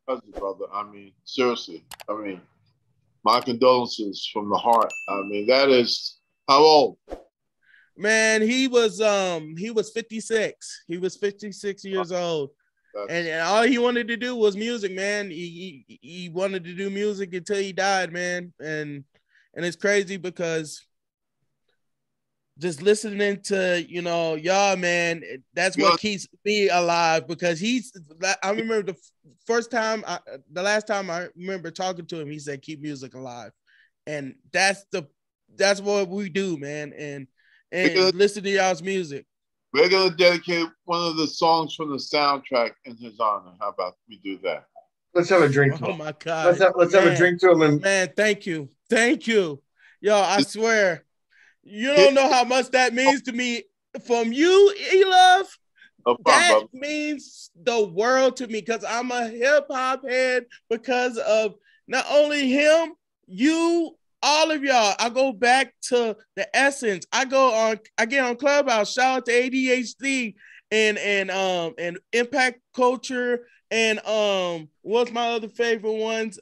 cousin, brother. I mean, seriously. I mean, my condolences from the heart. I mean, that is how old? Man, he was 56. He was 56 years old. And That's all he wanted to do was music, man. He wanted to do music until he died, man. And it's crazy because just listening to y'all, man, that's what good. keeps me alive. Because I remember the last time I remember talking to him, he said keep music alive. And that's what we do, man. We're gonna, And listen to y'all's music. we're gonna dedicate one of the songs from the soundtrack in his honor. How about we do that? Let's have a drink to Oh him. my god, Let's have a man. drink to him and Man, thank you. Yo, I swear, you Hit don't know how much that means to me. From you, E-Love, up front, that brother. means the world to me because I'm a hip hop head because of not only him, you, all of y'all. I go back to the essence. I get on Clubhouse. Shout out to ADHD and Impact Culture and what's my other favorite ones?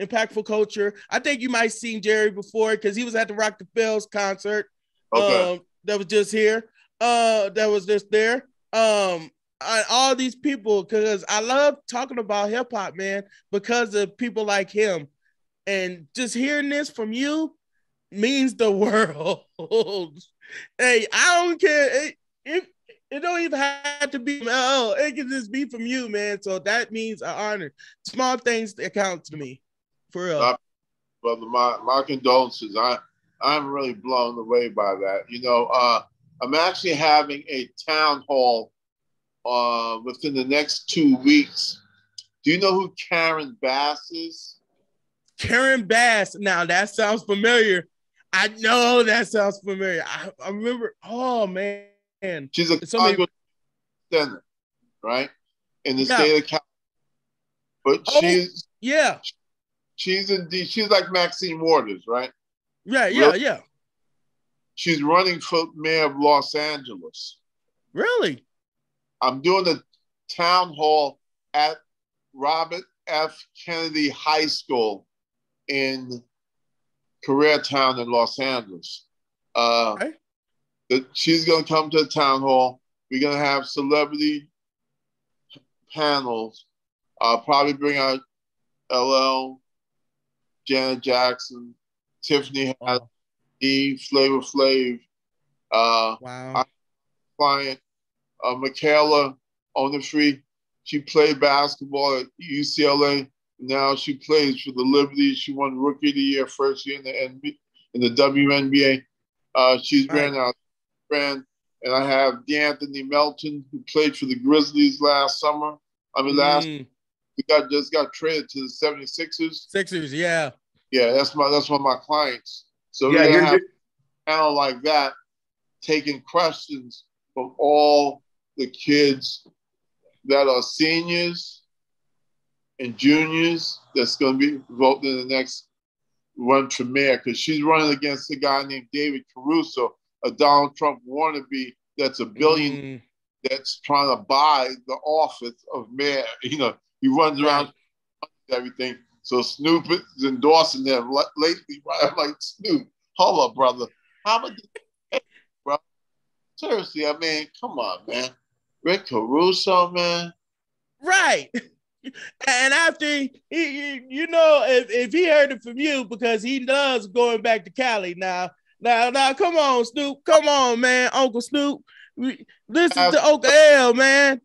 Impactful Culture. I think you might seen Jerry before because he was at the Rock the Bells concert. Okay. That was just here. That was just there. All these people, because I love talking about hip hop, man, because of people like him. And just hearing this from you means the world. Hey, I don't care. It don't even have to be from LL. It can just be from you, man. So that means an honor. Small things that count to me. For real. Brother, my condolences. I'm really blown away by that. I'm actually having a town hall within the next 2 weeks. Do you know who Karen Bass is? Karen Bass. Now that sounds familiar. I know that sounds familiar. I remember. Oh man, She's a so many. Congress senator, right, in the Yeah. state of California. But Oh yeah. she's like Maxine Waters, right? Yeah. Real, Yeah. Yeah. she's running for mayor of Los Angeles. Really? I'm doing a town hall at Robert F. Kennedy High School in Koreatown in Los Angeles. Okay. She's going to come to the town hall. We're going to have celebrity panels. I'll probably bring out LL, Janet Jackson, Tiffany Haddish, Wow. Flavor Flav, Wow. our client, Michaela Onifree. She played basketball at UCLA. Now she plays for the Liberties. She won Rookie of the Year first year in the WNBA. She's Right. ran out brand, and I have D'Anthony Melton, who played for the Grizzlies last summer. I mean, Mm, he just got traded to the 76ers. Sixers. Yeah. Yeah, that's one of my clients. So we're yeah, gonna you're, have you're a panel like that, taking questions from all the kids that are seniors and juniors that's going to be voting in the next run for mayor because she's running against a guy named David Caruso, a Donald Trump wannabe that's a billion Mm, that's trying to buy the office of mayor. He runs right. around everything. So Snoop is endorsing them lately. Right? I'm like, Snoop, hold up, brother. How much, bro? Seriously, I mean, come on, man. Rick Caruso, man. Right. And after if he heard it from you because he loves going back to Cali now, come on, Snoop, come on, man, Uncle Snoop, listen to Uncle L, man,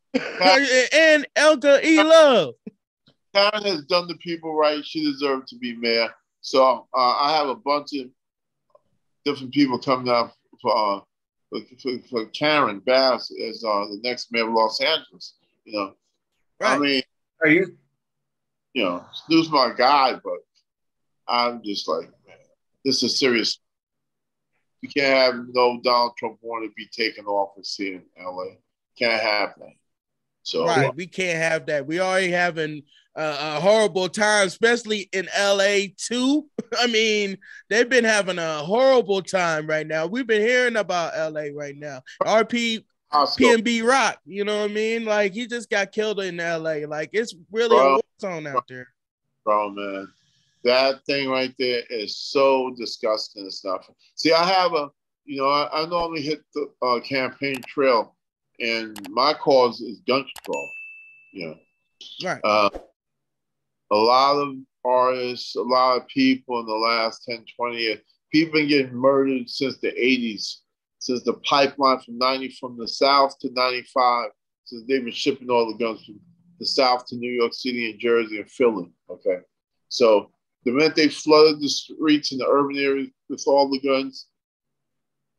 and Uncle E Love. Karen has done the people right. She deserved to be mayor. So I have a bunch of different people coming up for Karen Bass as the next mayor of Los Angeles. I Right. mean, are you Snoop's my guy, but I'm just like, man, this is serious. You can't have no Donald Trump want to be taking office here in LA. Can't have that. So Right. We can't have that. We already having a horrible time, especially in LA too. I mean, they've been having a horrible time right now. We've been hearing about LA right now. RP PNB Rock. You know what I mean? Like he just got killed in LA. Like it's really a war zone out there. Bro, man, that thing right there is so disgusting and stuff. See, I have I normally hit the campaign trail, and my cause is gun control. Right. A lot of artists, a lot of people in the last 10, 20 years, people been getting murdered since the 80s, since the pipeline from the South to 95, since they've been shipping all the guns from the South to New York City and Jersey and Philly, okay? So the minute they flooded the streets in the urban areas with all the guns,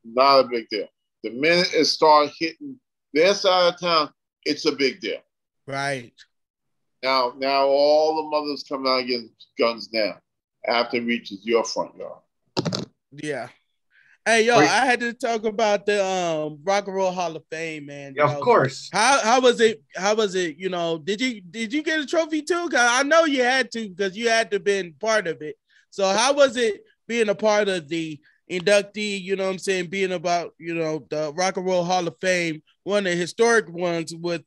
not a big deal. The minute it started hitting their side of town, it's a big deal. Right. Now all the mothers coming out against guns now after it reaches your front yard. Yeah. Hey, yo, I had to talk about the Rock and Roll Hall of Fame, man. Yeah, of course. How was it? How was it? You know, did you get a trophy too? Cause I know you had to, because you had to been part of it. So how was it being a part of the inductee? You know what I'm saying? Being about, the Rock and Roll Hall of Fame, one of the historic ones with,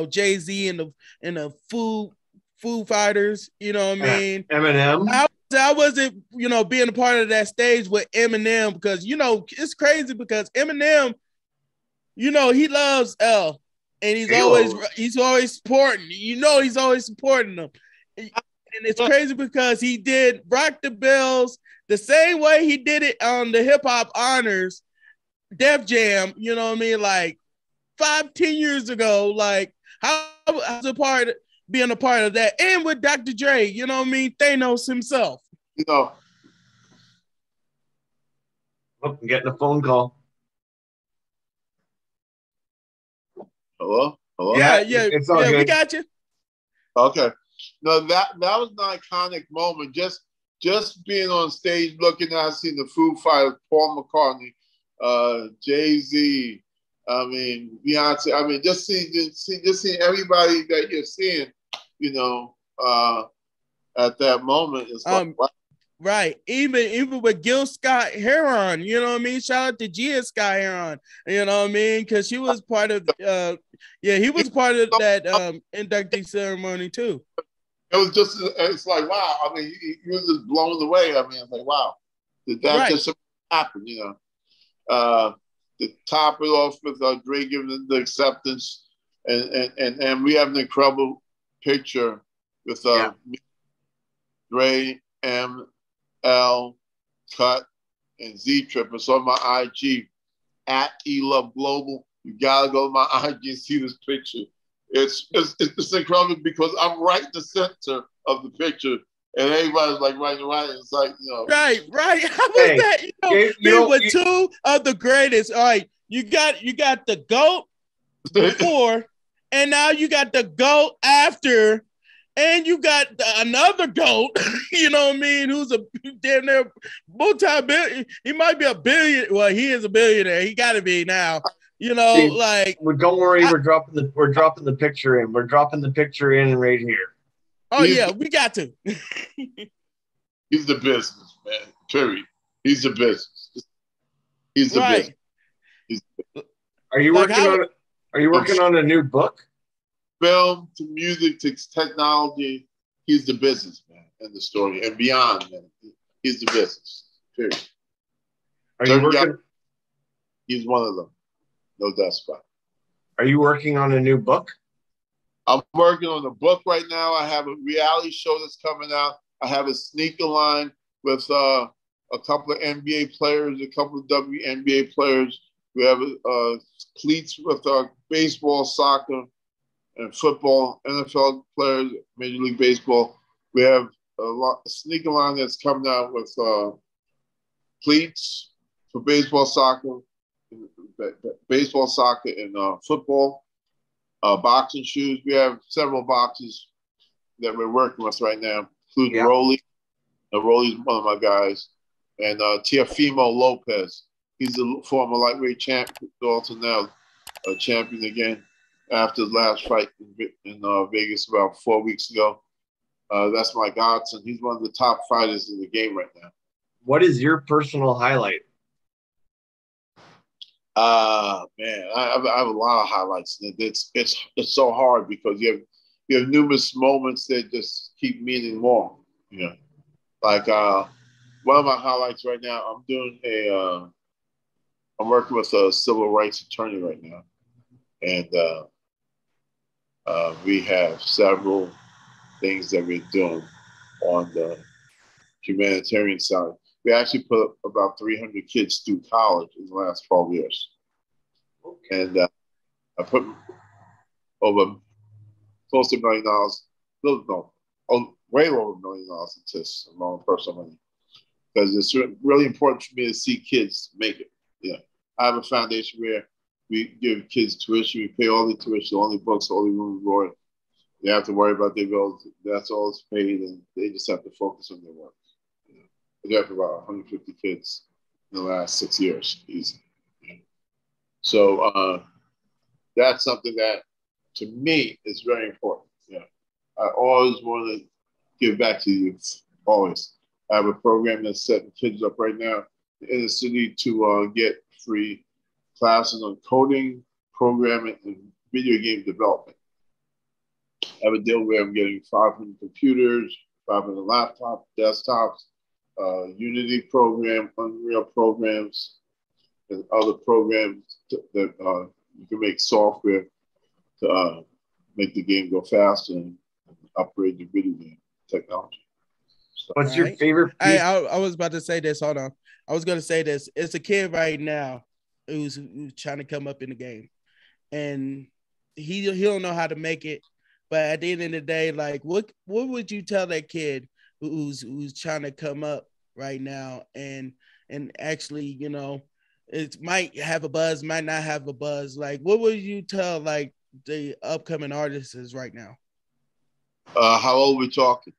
Jay-Z and the Foo Fighters. You know what I mean? Eminem. How was it, being a part of that stage with Eminem? Because, it's crazy because Eminem, he loves L, and he's always supporting, he's always supporting them. And it's crazy because he did Rock the Bells the same way he did it on the Hip Hop Honors Def Jam, you know what I mean? Like 5-10 years ago. Like, how was being a part of that? And with Dr. Dre, you know what I mean? Thanos himself. Oh, I'm getting a phone call. Hello? Yeah, it's all good. We got you. Okay. No, that was an iconic moment. Just being on stage, looking at, seeing the Foo Fighters, Paul McCartney, Jay-Z, Beyonce. Just seeing everybody that you're seeing, at that moment. It's like, wow. Right. Even with Gil Scott Heron, you know what I mean? Shout out to Gia Scott Heron, you know what I mean? Because she was part of he was part of that inductee ceremony too. It's like, wow. He was just blown away. It's like, wow. Did that just happen, To top it off with Dre giving the acceptance, and we have an incredible picture with Dre, M.L., Cut, and Z-Trip. It's on my IG at eLove Global. You gotta go to my IG and see this picture. It's incredible because I'm right in the center of the picture, and everybody's like right. It's like, Right. How was that? With two of the greatest. All right, you got the GOAT before, and now you got the GOAT after. And you got another GOAT, you know what I mean, who's a damn near multi-billion. He might be a billion. Well, he is a billionaire. He got to be now. Well, don't worry. We're dropping the picture in. We're dropping the picture in right here. Oh, we got to. He's the business, man. Period. He's the business. He's the business. Are you working on a new book? Film to music to technology, he's the business, man, and the story, and beyond, man. He's the business. Period. Are you working? He's one of them. No doubt about it. Are you working on a new book? I'm working on a book right now. I have a reality show that's coming out. I have a sneaker line with a couple of NBA players, a couple of WNBA players. We have cleats with baseball, soccer, and football, NFL players, Major League Baseball. We have a sneaker line that's coming out with cleats for baseball, soccer, and football, boxing shoes. We have several boxes that we're working with right now, including Rolly. Rolly's one of my guys. And Teofimo Lopez. He's a former lightweight champion, also now a champion again, after his last fight in Vegas about 4 weeks ago. That's my godson. He's one of the top fighters in the game right now. What is your personal highlight? Man, I have a lot of highlights. It's so hard because you have numerous moments that just keep meaning more. You know, like one of my highlights right now. I'm working with a civil rights attorney right now, and we have several things that we're doing on the humanitarian side. We actually put about 300 kids through college in the last 12 years. Okay. And I put over close to $1 million, way over $1 million into this among personal money. Because it's really important for me to see kids make it. Yeah. I have a foundation where we give kids tuition, we pay all the tuition, all the books, all the room and board. They have to worry about their bills. That's all it's paid, and they just have to focus on their work. We have about 150 kids in the last 6 years, easy. So that's something that, to me, is very important. Yeah, I always want to give back to youth. Always. I have a program that's setting kids up right now in the city to get free classes on coding, programming, and video game development. I have a deal where I'm getting 500 computers, 500 laptops, desktops, Unity program, Unreal programs, and other programs that you can make software to make the game go faster and upgrade the video game technology. So, what's your favorite piece? I was about to say this. Hold on. I was going to say this. It's a kid right now who's trying to come up in the game, and he don't know how to make it. But at the end of the day, like, what would you tell that kid who's trying to come up right now and actually, you know, it might have a buzz, might not have a buzz. Like, what would you tell like the upcoming artists is right now? How old are we talking?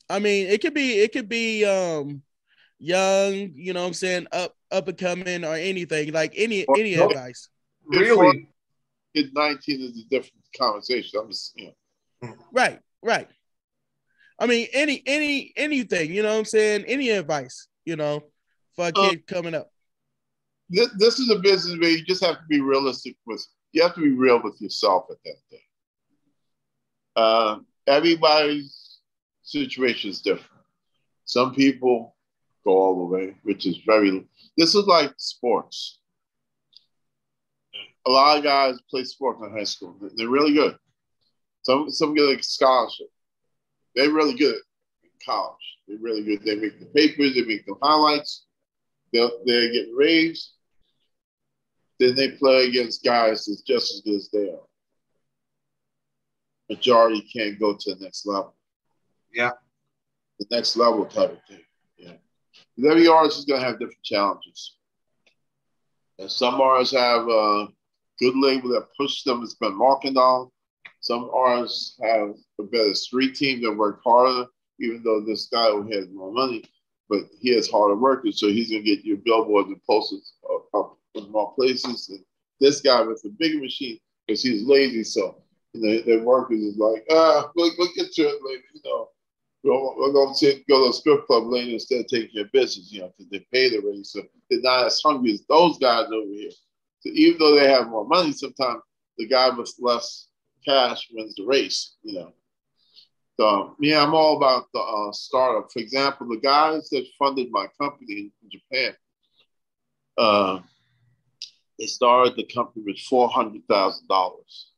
I mean, it could be young, you know what I'm saying, up and coming or anything, like any advice. Really? Kid 19 is a different conversation. I'm just, you know. Right. I mean, anything, you know what I'm saying? Any advice, you know, for a kid coming up. This is a business where you just have to be realistic you have to be real with yourself at that thing. Everybody's situation is different. Some people go all the way, which is this is like sports. A lot of guys play sports in high school. They're really good. Some get a scholarship. They're really good in college. They're really good. They make the papers. They make the highlights. They're getting raised. Then they play against guys that's just as good as they are. Majority can't go to the next level. Yeah. The next level type of thing. Yeah. Every artist is going to have different challenges. And some artists have a good label that pushes them and spend marketing on. Some artists have a better street team that work harder, even though this guy who has more money, but he has harder workers, so he's going to get your billboards and posters up in more places. And this guy with the bigger machine, because he's lazy, so their workers is like, we'll get to it later, you know. We're going to go to a strip club later instead of taking your business, you know, because they paid already, so they're not as hungry as those guys over here. So even though they have more money, sometimes the guy with less cash wins the race, you know. So, yeah, I'm all about the startup. For example, the guys that funded my company in Japan, they started the company with $400,000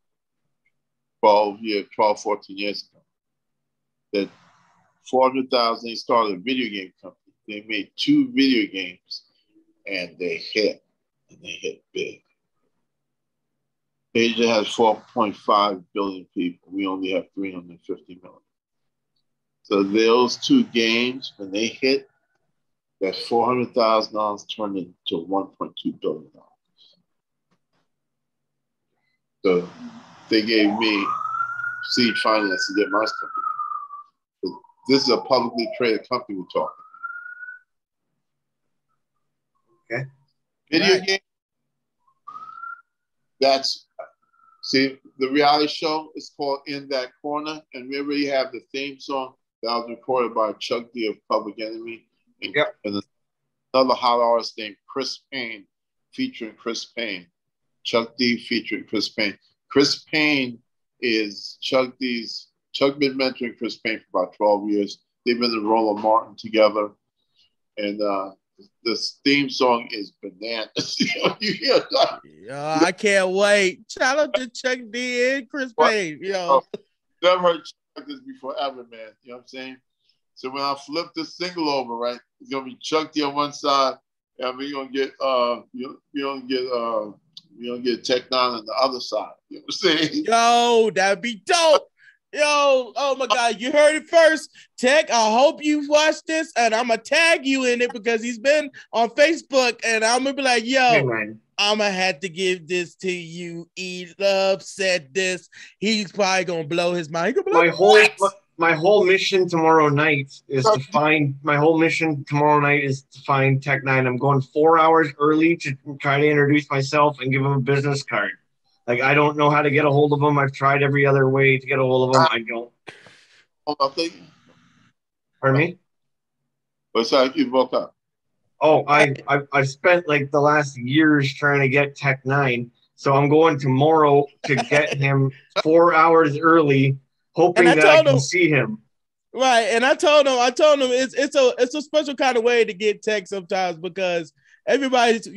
12, 14 years ago. That $400,000, they started a video game company. They made 2 video games, and they hit big. Asia has 4.5 billion people. We only have 350 million. So those 2 games, when they hit, that $400,000 turned into $1.2 billion. So they gave me seed finance to get my company. But this is a publicly traded company we're talking. Okay. Video game. The reality show is called In That Corner, and we already have the theme song that was recorded by Chuck D of Public Enemy and another hot artist named Chris Payne featuring Chris Payne. Chuck D featuring Chris Payne. Chris Payne is Chuck D's. Chuck been mentoring Chris Payne for about 12 years. They've been in Roland Martin together. And this theme song is bananas. I can't wait. Shout out to Chuck D and Chris Payne. Never heard Chuck this before ever, man. You know what I'm saying? So when I flip this single over, right, it's gonna be Chuck D on one side, and we're gonna get Tech Nine on the other side. You know what I'm saying? Yo, that'd be dope. Yo, oh my God, you heard it first. Tech, I hope you watched this, and I'm gonna tag you in it because he's been on Facebook, and I'm gonna be like, yo, I'm gonna have to give this to you. E-Love said this. He's probably gonna blow his mind. My whole mission tomorrow night is to find Tech Nine. I'm going 4 hours early to try to introduce myself and give him a business card. Like, I don't know how to get a hold of him. I've tried every other way to get a hold of him. I don't. Pardon me? What's that? You woke up. Oh, I've spent like the last years trying to get Tech Nine. So I'm going tomorrow to get him 4 hours early, hoping that I can see him. Right. And I told him it's a special kind of way to get Tech sometimes because everybody's,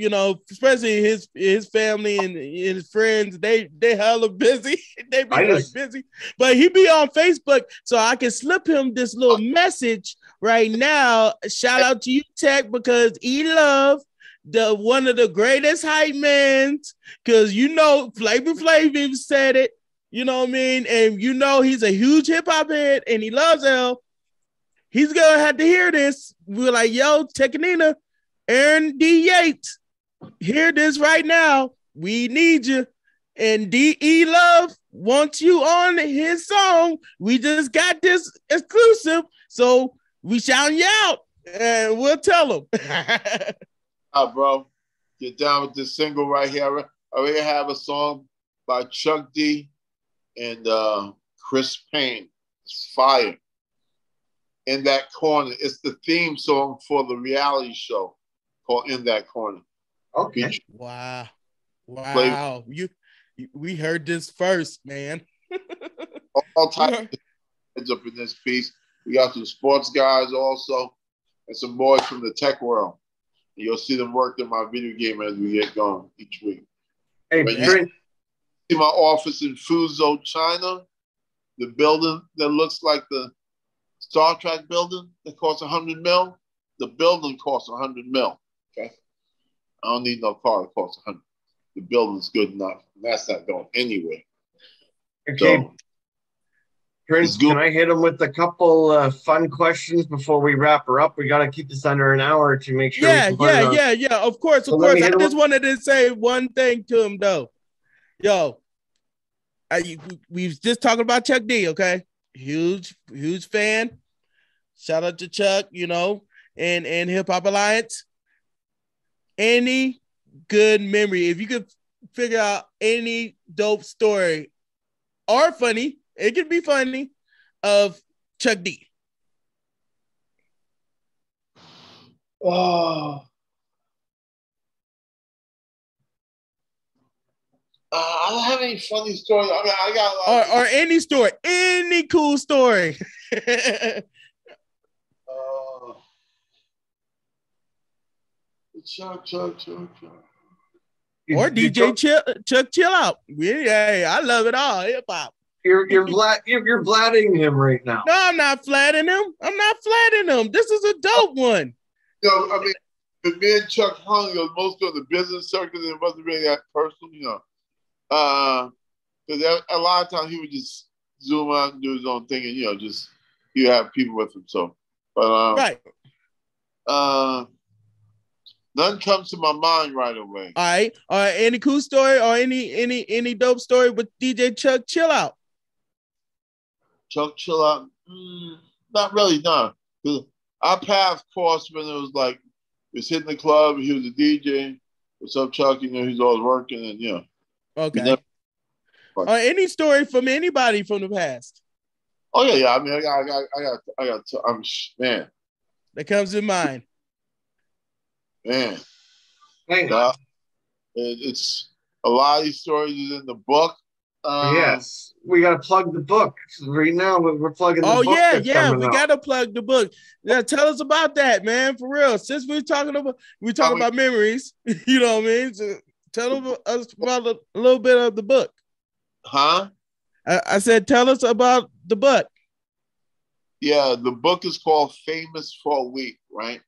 especially his family and his friends, they hella busy. They be busy. But he be on Facebook, so I can slip him this little message right now. Shout out to you, Tech, because E-Love, one of the greatest hype men, because Flavor Flav even said it. You know what I mean? And he's a huge hip-hop head, and he loves L. He's going to have to hear this. We're like, yo, Tech and Nina, Aaron D. Yates, hear this right now. We need you. And D.E. Love wants you on his song. We just got this exclusive, so we shouting you out, and we'll tell him. Bro, get down with this single right here. I already have a song by Chuck D and Chris Payne. It's fire. In That Corner. It's the theme song for the reality show called In That Corner. Okay. Wow. We heard this first, man. All types of heads up in this piece. We got some sports guys also and some boys from the tech world. You'll see them work in my video game as we get going each week. Hey, you see my office in Fuzhou, China, the building that looks like the Star Trek building that costs $100 million. The building costs $100 million. Okay, I don't need no car that costs $100. The building's good enough. That's not going anywhere. Okay, so, Prince, can I hit him with a couple fun questions before we wrap her up? We got to keep this under an hour to make sure. Yeah. Of course. I just wanted to say one thing to him though. Yo, we was just talking about Chuck D. Okay, huge fan. Shout out to Chuck, and Hip Hop Alliance. Any good memory, if you could figure out any dope story or funny, it could be funny, of Chuck D. Oh. I don't have any funny stories. I mean, I got or any story, any cool story. Chuck. Or DJ Chuck Chill Out. I love it all. Hip hop. You're flatting him right now. No, I'm not flatting him. This is a dope one. I mean, if me and Chuck hung, most of the business circles, it wasn't really that personal, because a lot of times he would just zoom out and do his own thing, and just you have people with him. So, but right. None comes to my mind right away. All right. Any cool story or any dope story with DJ Chuck Chill Out? Chuck Chill Out? Not really, no. Our paths crossed when it was like, we was hitting the club, he was a DJ. What's up, Chuck? He's always working, and Okay. Any story from anybody from the past? Oh yeah. I mean, I got. Man. That comes to mind. Man. Hang on. It's a lot of these stories is in the book. Yes, we got to plug the book right now. We're plugging the book. Yeah, we got to plug the book. Yeah, tell us about that, man, for real. Since we're talking about memories, you know what I mean. So tell us about a little bit of the book. Huh? I said, tell us about the book. Yeah, the book is called Famous for a Week, right?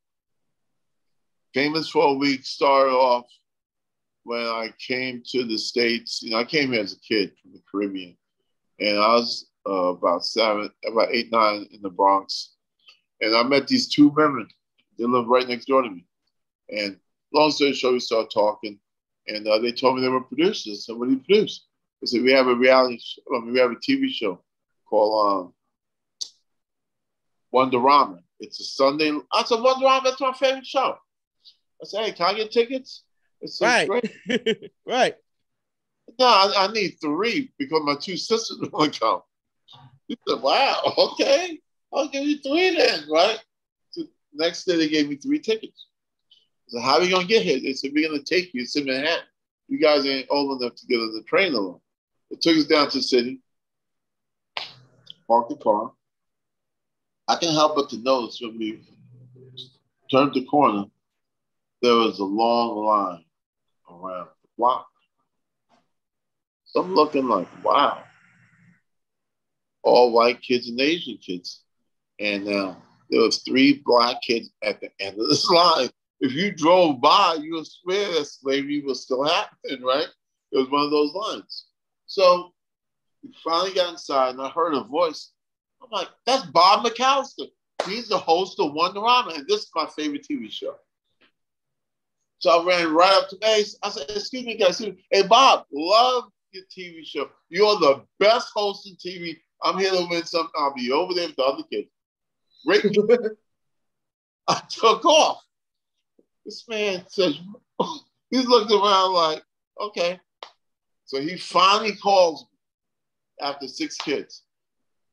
Famous for a Week started off when I came to the States. You know, I came here as a kid from the Caribbean, and I was about 8, 9 in the Bronx. And I met these two women. They lived right next door to me. And long story short, we started talking, and they told me they were producers. So what do you produce? They said, we have a reality show, we have a TV show called Wonderama. It's a Sunday. I said, Wonderama, that's my favorite show. I said, hey, can I get tickets? It's right. Great. Right. No, I need 3 because my 2 sisters want to come. He said, wow, okay. I'll give you 3 then, right? So next day, they gave me 3 tickets. I said, how are you going to get here? They said, we're going to take you. It's in Manhattan. You guys ain't old enough to get on the train alone. It took us down to the city, parked the car. I can help but to notice when we turned the corner, there was a long line around the block. So I'm looking like, wow, all white kids and Asian kids. And there was 3 black kids at the end of this line. If you drove by, you would swear that slavery was still happening, right? It was one of those lines. So we finally got inside, and I heard a voice. I'm like, that's Bob McAllister. He's the host of Wonderama, and this is my favorite TV show. So I ran right up to Mace. I said, excuse me, guys. Hey, Bob, love your TV show. You're the best host in TV. I'm here to win something. I'll be over there with the other kids. Great. I took off. This man says, he's looking around like, okay. So he finally calls me after 6 kids.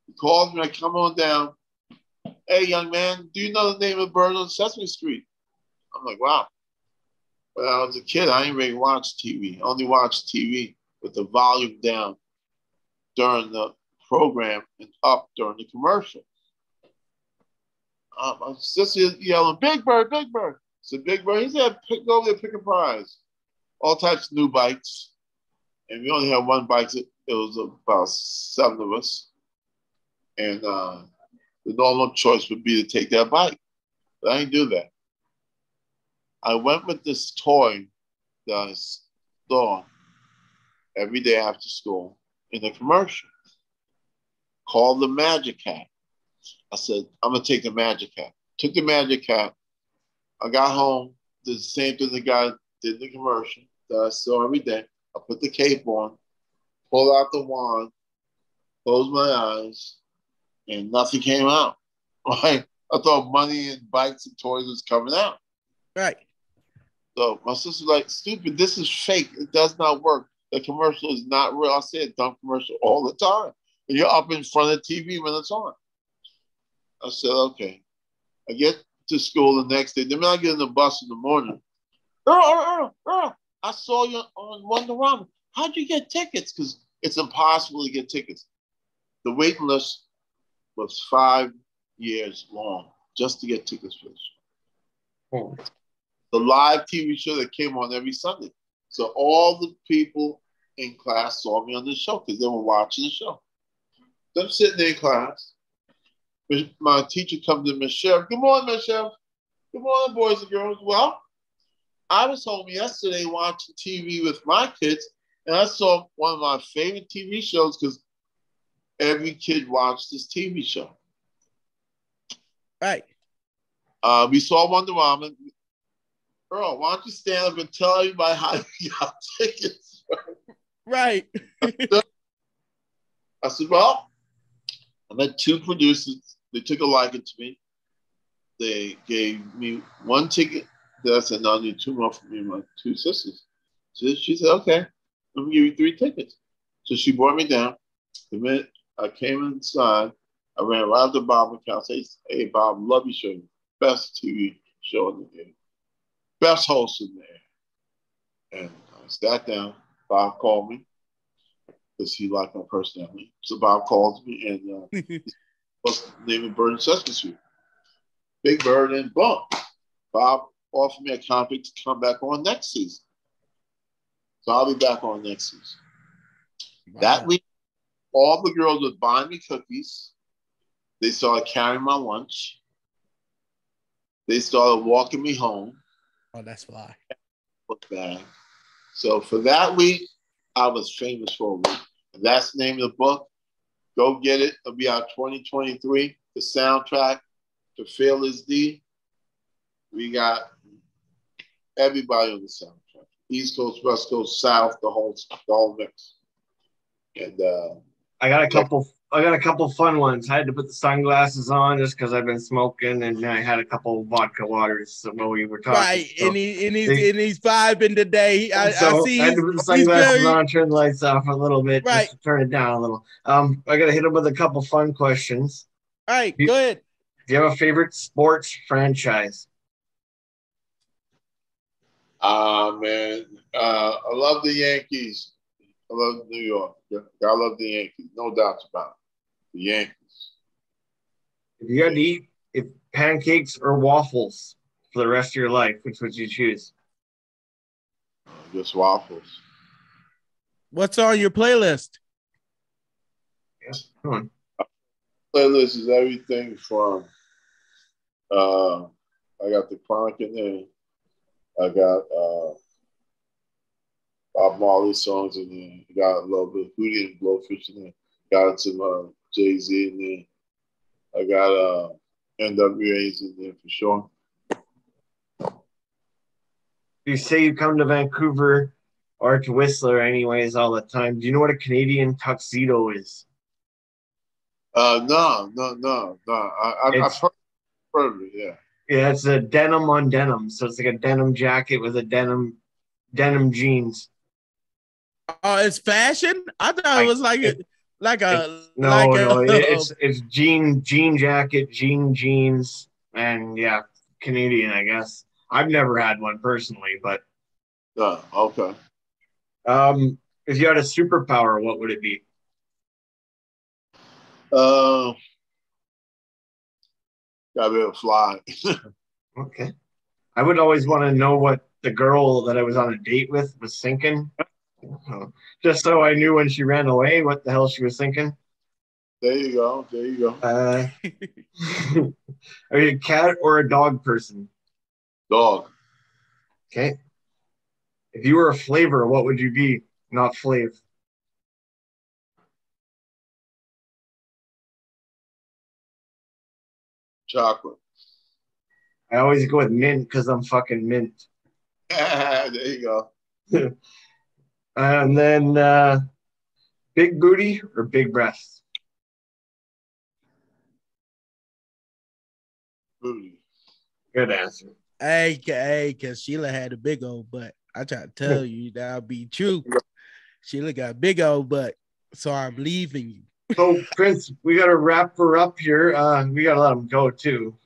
He calls me, I come on down. Hey, young man, do you know the name of Bird on Sesame Street? I'm like, wow. When I was a kid, I didn't really watch TV. I only watched TV with the volume down during the program and up during the commercial. My sister yelling, Big Bird, Big Bird. So Big Bird, he said, go over there, pick a prize. All types of new bikes. And we only had 1 bike. It was about 7 of us. And the normal choice would be to take that bike. But I didn't do that. I went with this toy that I saw every day after school in a commercial called the Magic Hat. I said, I'm going to take the Magic Hat. Took the Magic Hat. I got home, did the same thing the guy did in the commercial that I saw every day. I put the cape on, pulled out the wand, closed my eyes, and nothing came out. Right? I thought money and bikes and toys was coming out. Right. So my sister's like, stupid, this is fake. It does not work. The commercial is not real. I say a dumb commercial all the time. And you're up in front of the TV when it's on. I said, okay. I get to school the next day. Then I get in the bus in the morning. Earl, I saw you on Wonderama. How'd you get tickets? Because it's impossible to get tickets. The waiting list was 5 years long just to get tickets for this show. Oh. The live TV show that came on every Sunday. So all the people in class saw me on the show because they were watching the show. So I'm sitting there in class. My teacher comes to Miss Sheriff. Good morning, Miss Sheriff. Good morning, boys and girls. Well, I was home yesterday watching TV with my kids, and I saw one of my favorite TV shows because every kid watched this TV show. Right. We saw Wonderama. Earl, why don't you stand up and tell everybody how you got tickets? Right. I said, well, I met 2 producers. They took a liking to me. They gave me 1 ticket. Then I said, no, I need 2 more for me and my 2 sisters. So she said, okay, let me give you 3 tickets. So she brought me down. The minute I came inside, I ran right up to Bob McCall. Said, hey, Bob, love your show. Best TV show in the game. Best host in there. And I sat down. Bob called me because he liked my personality. So Bob called me and was naming Bird and Sesame Street. Big Bird and Bump. Bob offered me a contract to come back on next season. So I'll be back on next season. Wow. That week, all the girls would buy me cookies. They started carrying my lunch. They started walking me home. Oh, that's why. So for that week, I was famous for a week. That's the name of the book. Go get it. It'll be out 2023. The soundtrack to Fearless D. We got everybody on the soundtrack. East Coast, West Coast, South, the whole mix. And I got a couple fun ones. I had to put the sunglasses on just because I've been smoking, and I had a couple vodka waters while we were talking. Right, so and he's vibing today. I see. I had to put the sunglasses on, turn the lights off a little bit, right? Just to turn it down a little. I got to hit him with a couple fun questions. All right, go ahead. Do you have a favorite sports franchise? Man, I love the Yankees. I love New York. I love the Yankees. No doubts about it. The Yankees. If you had to eat pancakes or waffles for the rest of your life, which would you choose? Just waffles. What's on your playlist? Yeah, come on. Playlist is everything from I got the Chronic in there. I got Bob Marley songs in there. Got a little bit of Hootie and Blowfish in there. Got some Jay-Z in there. I got NWA's in there for sure. You say you come to Vancouver or to Whistler anyways all the time. Do you know what a Canadian tuxedo is? No. I've heard of it, yeah. Yeah, it's a denim on denim. So it's like a denim jacket with a denim jeans. Oh, it's fashion? I thought it was it's jean jacket, jeans, and yeah, Canadian, I guess. I've never had one personally, but okay. If you had a superpower, what would it be? Gotta be able to fly. Okay. I would always want to know what the girl that I was on a date with was thinking. Just so I knew when she ran away what the hell she was thinking. There you go. Are you a cat or a dog person? Dog. Okay. If you were a flavor, what would you be? Not Flav. Chocolate. I always go with mint because I'm fucking mint. There you go. And then big booty or big breasts? Booty. Good answer. Hey, because Sheila had a big old butt. I try to tell you that'll be true. Sheila got a big old butt, so I'm leaving you. So, Prince, we got to wrap her up here. We got to let him go, too.